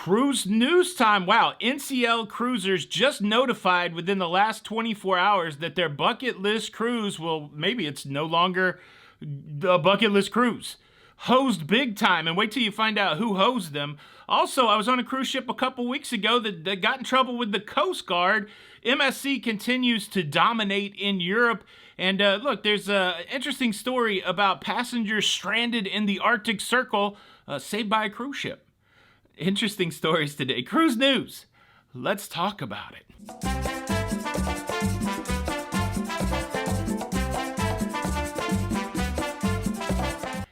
Cruise news time. Wow, NCL Cruisers just notified within the last 24 hours that their bucket list cruise maybe it's no longer a bucket list cruise. Hosed big time, and wait till you find out who hosed them. Also, I was on a cruise ship a couple weeks ago that got in trouble with the Coast Guard. MSC continues to dominate in Europe. And look, there's an interesting story about passengers stranded in the Arctic Circle saved by a cruise ship. Interesting stories today. Cruise news. Let's talk about it.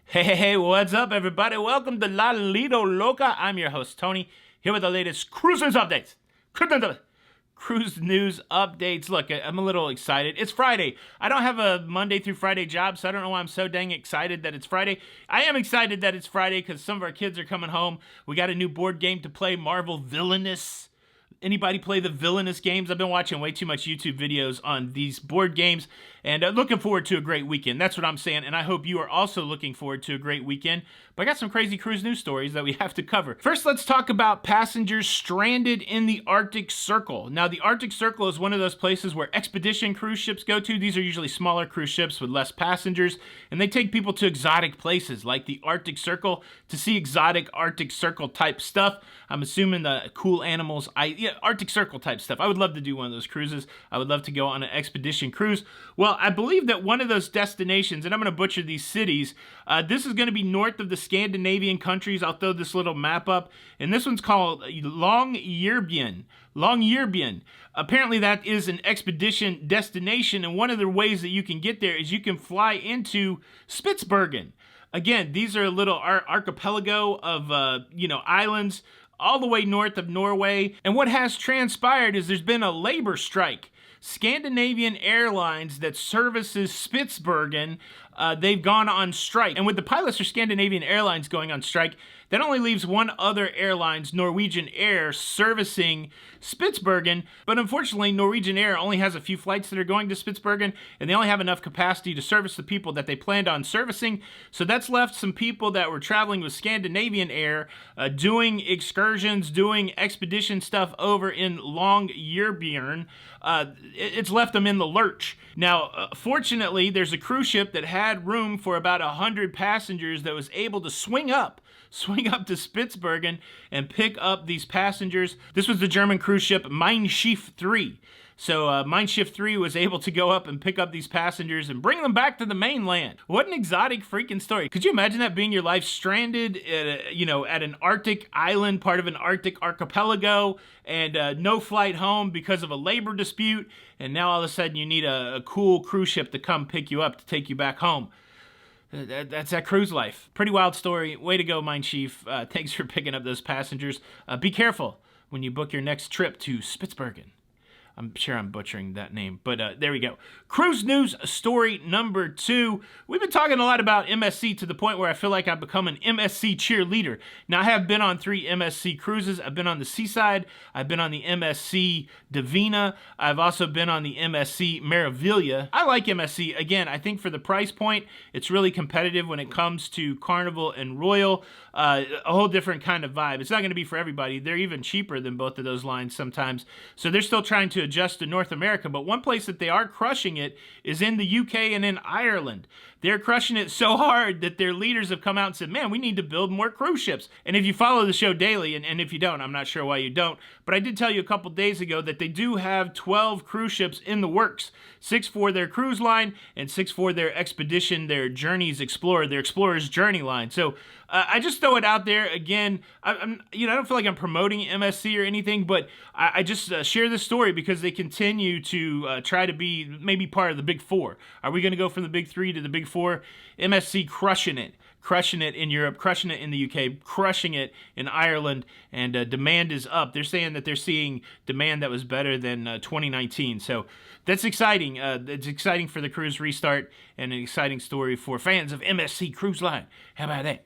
Hey, what's up, everybody? Welcome to Lido, Loca. I'm your host, Tony, here with the latest cruise news updates. Cruise news updates. Look, I'm a little excited. It's Friday. I don't have a Monday through Friday job, so I don't know why I'm so dang excited that it's Friday. I am excited that it's Friday because some of our kids are coming home. We got a new board game to play, Marvel Villainous. Anybody play the Villainous games? I've been watching way too much YouTube videos on these board games and looking forward to a great weekend. That's what I'm saying, and I hope you are also looking forward to a great weekend. But I got some crazy cruise news stories that we have to cover. First, let's talk about passengers stranded in the Arctic Circle. Now, the Arctic Circle is one of those places where expedition cruise ships go to. These are usually smaller cruise ships with less passengers, and they take people to exotic places like the Arctic Circle to see exotic Arctic Circle type stuff. I'm assuming the cool animals, Arctic Circle type stuff. I would love to do one of those cruises. I would love to go on an expedition cruise. Well, I believe that one of those destinations, and I'm going to butcher these cities, this is going to be north of the Scandinavian countries. I'll throw this little map up, and this one's called Longyearbyen. Apparently that is an expedition destination, and one of the ways that you can get there is you can fly into Spitsbergen. Again, these are a little archipelago of islands all the way north of Norway. And what has transpired is there's been a labor strike. Scandinavian Airlines that services Spitsbergen, they've gone on strike. And with the pilots for Scandinavian Airlines going on strike, that only leaves one other airlines, Norwegian Air, servicing Spitsbergen. But unfortunately, Norwegian Air only has a few flights that are going to Spitsbergen, and they only have enough capacity to service the people that they planned on servicing. So that's left some people that were traveling with Scandinavian Air, doing excursions, doing expedition stuff over in Longyearbyen. It's left them in the lurch. Now, fortunately, there's a cruise ship that had room for about 100 passengers that was able to swing up to Spitsbergen and pick up these passengers. This was the German cruise ship Mein Schiff 3. So Mein Schiff 3 was able to go up and pick up these passengers and bring them back to the mainland. What an exotic freaking story. Could you imagine that being your life, stranded at an Arctic island, part of an Arctic archipelago, and no flight home because of a labor dispute, and now all of a sudden you need a cool cruise ship to come pick you up to take you back home. That's that cruise life. Pretty wild story. Way to go, Mein Schiff. Thanks for picking up those passengers. Be careful when you book your next trip to Spitsbergen. I'm sure I'm butchering that name, but there we go. Cruise news story number 2. We've been talking a lot about MSC to the point where I feel like I've become an MSC cheerleader. Now, I have been on 3 MSC cruises. I've been on the Seaside. I've been on the MSC Divina. I've also been on the MSC Meraviglia. I like MSC. Again, I think for the price point, it's really competitive when it comes to Carnival and Royal. A whole different kind of vibe. It's not going to be for everybody. They're even cheaper than both of those lines sometimes. So they're still trying to adjust to North America, but one place that they are crushing it is in the UK and in Ireland. They're crushing it so hard that their leaders have come out and said, man, we need to build more cruise ships. And if you follow the show daily, and if you don't, I'm not sure why you don't, but I did tell you a couple days ago that they do have 12 cruise ships in the works. 6 for their cruise line and 6 for their expedition, their Journeys Explorer, their Explorer's Journey line. So I just throw it out there again. I don't feel like I'm promoting MSC or anything, but I just share this story because they continue to try to be maybe part of the Big Four. Are we going to go from the Big Three to the Big Four? MSC crushing it in Europe, crushing it in the UK, crushing it in Ireland, and demand is up. They're saying that they're seeing demand that was better than 2019. So that's exciting. It's exciting for the cruise restart and an exciting story for fans of MSC Cruise Line. How about that?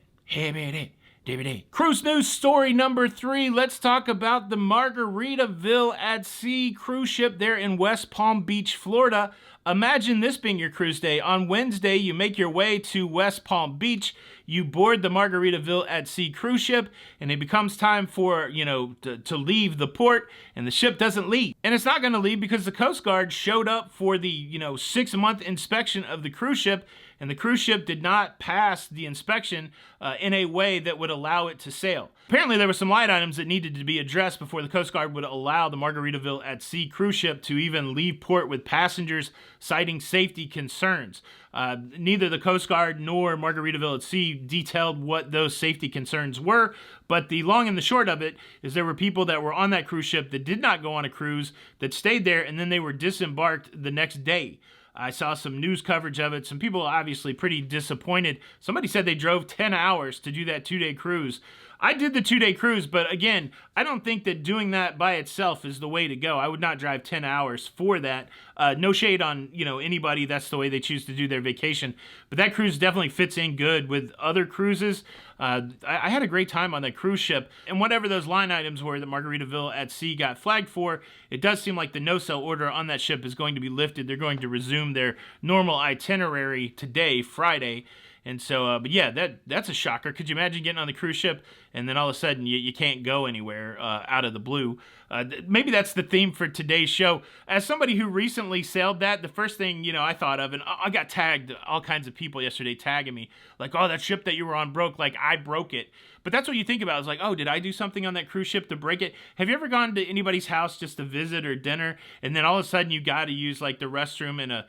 Cruise news story number 3. Let's talk about the Margaritaville at Sea cruise ship there in West Palm Beach, Florida. Imagine this being your cruise day. On Wednesday, you make your way to West Palm Beach. You board the Margaritaville at Sea cruise ship, and it becomes time for, to leave the port, and the ship doesn't leave. And it's not going to leave because the Coast Guard showed up for the, 6-month inspection of the cruise ship, and the cruise ship did not pass the inspection in a way that would allow it to sail. Apparently, there were some light items that needed to be addressed before the Coast Guard would allow the Margaritaville at Sea cruise ship to even leave port with passengers citing safety concerns. Neither the Coast Guard nor Margaritaville at Sea detailed what those safety concerns were, but the long and the short of it is there were people that were on that cruise ship that did not go on a cruise, that stayed there, and then they were disembarked the next day. I saw some news coverage of it. Some people obviously pretty disappointed. Somebody said they drove 10 hours to do that 2-day cruise. I did the 2-day cruise, but again, I don't think that doing that by itself is the way to go. I would not drive 10 hours for that. No shade on, anybody. That's the way they choose to do their vacation. But that cruise definitely fits in good with other cruises. I had a great time on that cruise ship. And whatever those line items were that Margaritaville at Sea got flagged for, it does seem like the no-sail order on that ship is going to be lifted. They're going to resume their normal itinerary today, Friday. And so, but yeah, that's a shocker. Could you imagine getting on the cruise ship and then all of a sudden you can't go anywhere out of the blue? Maybe that's the theme for today's show. As somebody who recently sailed that, the first thing, I thought of, and I got tagged, all kinds of people yesterday tagging me, like, oh, that ship that you were on broke, like I broke it. But that's what you think about. It's like, oh, did I do something on that cruise ship to break it? Have you ever gone to anybody's house just to visit or dinner, and then all of a sudden you got to use like the restroom in a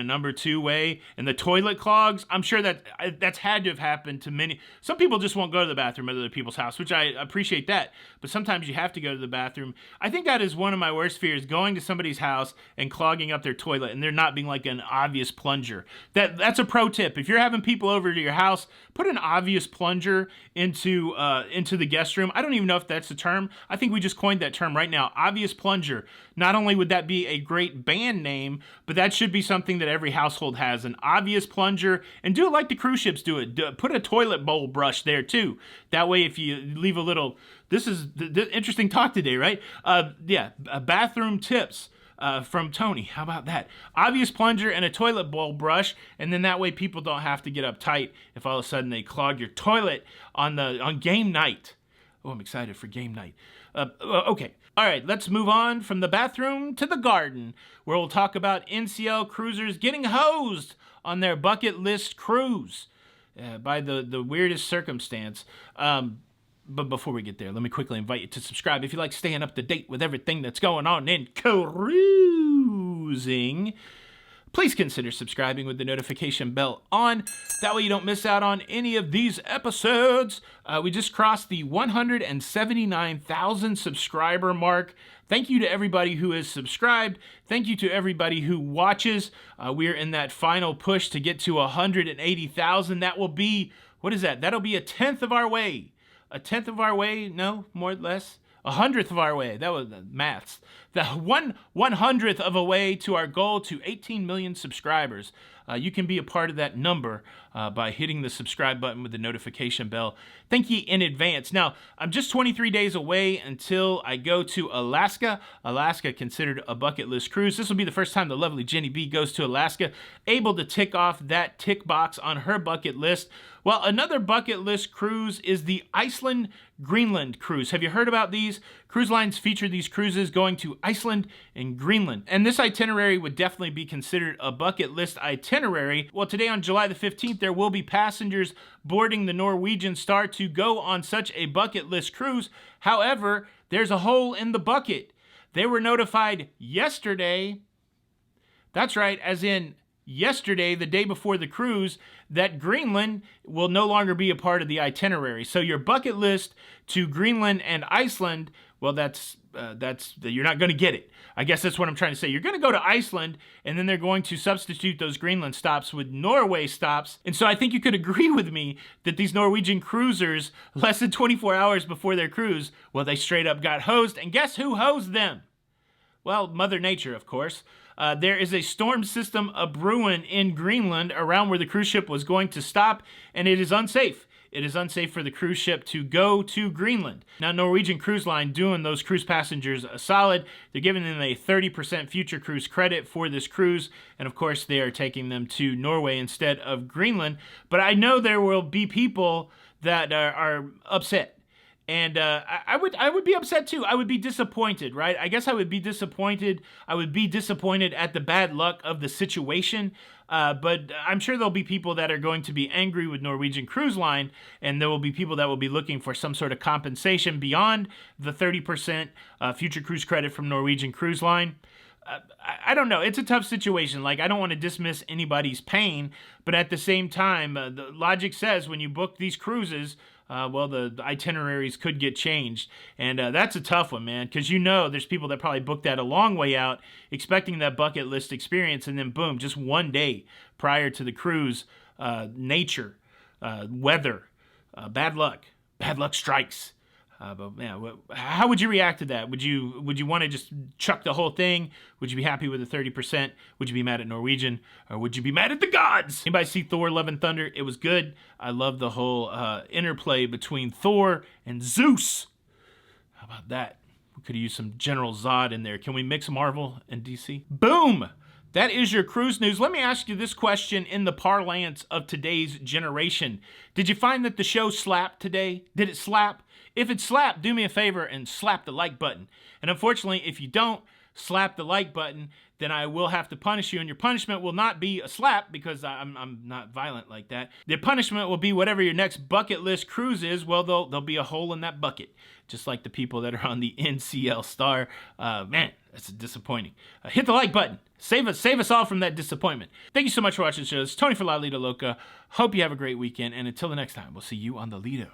number 2 way, and the toilet clogs? I'm sure that's had to have happened to many. Some people just won't go to the bathroom at other people's house, which I appreciate that. But sometimes you have to go to the bathroom. I think that is one of my worst fears: going to somebody's house and clogging up their toilet, and there not being like an obvious plunger. That's a pro tip. If you're having people over to your house, put an obvious plunger into the guest room. I don't even know if that's the term. I think we just coined that term right now. Obvious plunger. Not only would that be a great band name, but that should be something that every household has, an obvious plunger. And do it like the cruise ships do it. Put a toilet bowl brush there too. That way, if you leave a little, this is the interesting talk today, right? Bathroom tips. From Tony. How about that? Obvious plunger and a toilet bowl brush, and then that way people don't have to get uptight if all of a sudden they clog your toilet on game night. Oh, I'm excited for game night. Okay. All right, let's move on from the bathroom to the garden, where we'll talk about NCL cruisers getting hosed on their bucket list cruise by the weirdest circumstance. But before we get there, let me quickly invite you to subscribe if you like staying up to date with everything that's going on in cruising. Please consider subscribing with the notification bell on. That way you don't miss out on any of these episodes. We just crossed the 179,000 subscriber mark. Thank you to everybody who is subscribed. Thank you to everybody who watches. We're in that final push to get to 180,000. That will be, what is that? That'll be a 10th of our way. A 10th of our way? No, more or less. 100th of our way. That was the maths. The 100th of a way to our goal to 18 million subscribers. You can be a part of that number by hitting the subscribe button with the notification bell. Thank you in advance. Now, I'm just 23 days away until I go to Alaska. Alaska considered a bucket list cruise. This will be the first time the lovely Jenny B goes to Alaska, able to tick off that tick box on her bucket list. Well, another bucket list cruise is the Iceland-Greenland cruise. Have you heard about these? Cruise lines feature these cruises going to Iceland and Greenland. And this itinerary would definitely be considered a bucket list itinerary. Well, today on July the 15th, there will be passengers boarding the Norwegian Star to go on such a bucket list cruise. However, there's a hole in the bucket. They were notified yesterday. That's right, as in yesterday, the day before the cruise, that Greenland will no longer be a part of the itinerary. So your bucket list to Greenland and Iceland, well, you're not going to get it. I guess that's what I'm trying to say. You're going to go to Iceland, and then they're going to substitute those Greenland stops with Norway stops. And so I think you could agree with me that these Norwegian cruisers, less than 24 hours before their cruise, well, they straight up got hosed. And guess who hosed them? Well, Mother Nature, of course. There is a storm system a-brewing in Greenland around where the cruise ship was going to stop, and it is unsafe. it is unsafe for the cruise ship to go to Greenland. Now, Norwegian Cruise Line doing those cruise passengers a solid. They're giving them a 30% future cruise credit for this cruise, and of course, they are taking them to Norway instead of Greenland. But I know there will be people that are upset. And I would be upset too. I would be disappointed, right? I guess I would be disappointed. I would be disappointed at the bad luck of the situation. But I'm sure there'll be people that are going to be angry with Norwegian Cruise Line, and there will be people that will be looking for some sort of compensation beyond the 30% future cruise credit from Norwegian Cruise Line. I don't know. It's a tough situation. Like, I don't want to dismiss anybody's pain, but at the same time, the logic says when you book these cruises, well, the itineraries could get changed. And that's a tough one, man, because there's people that probably booked that a long way out, expecting that bucket list experience, and then boom, just one day prior to the cruise, nature, weather, bad luck strikes. But man, how would you react to that? Would you want to just chuck the whole thing? Would you be happy with the 30%? Would you be mad at Norwegian? Or would you be mad at the gods? Anybody see Thor: Love and Thunder? It was good. I love the whole interplay between Thor and Zeus. How about that? We could have used some General Zod in there. Can we mix Marvel and DC? Boom! That is your cruise news. Let me ask you this question in the parlance of today's generation. Did you find that the show slapped today? Did it slap? If it slapped, do me a favor and slap the like button. And unfortunately, if you don't slap the like button, then I will have to punish you. And your punishment will not be a slap, because I'm not violent like that. The punishment will be whatever your next bucket list cruise is. Well, there'll be a hole in that bucket, just like the people that are on the NCL Star. Man, that's disappointing. Hit the like button. Save us all from that disappointment. Thank you so much for watching the show. It's Tony for Lido Loca. Hope you have a great weekend. And until the next time, we'll see you on the Lido.